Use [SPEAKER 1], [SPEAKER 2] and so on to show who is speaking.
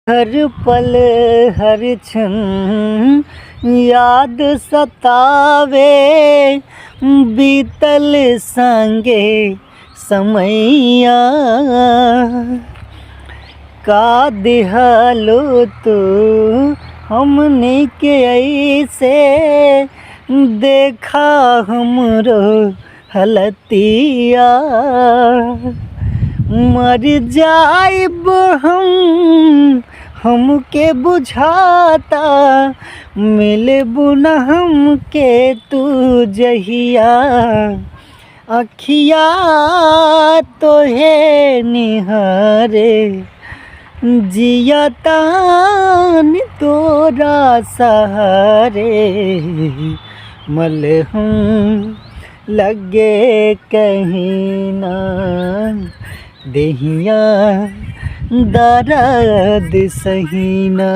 [SPEAKER 1] हर पल हर क्षण याद सतावे, बीतल संगे समैया। का दिहलो तू हमने के ऐसे, देखा हमरो हलतिया। मर जाइब हमके बुझाता, मिलबू न हमके तू जहिया। अखिया तोहे निहारे, जिया तानी तोरा सहारे। मलहम लगे कहीं ना, देहिया दर्द सहीना।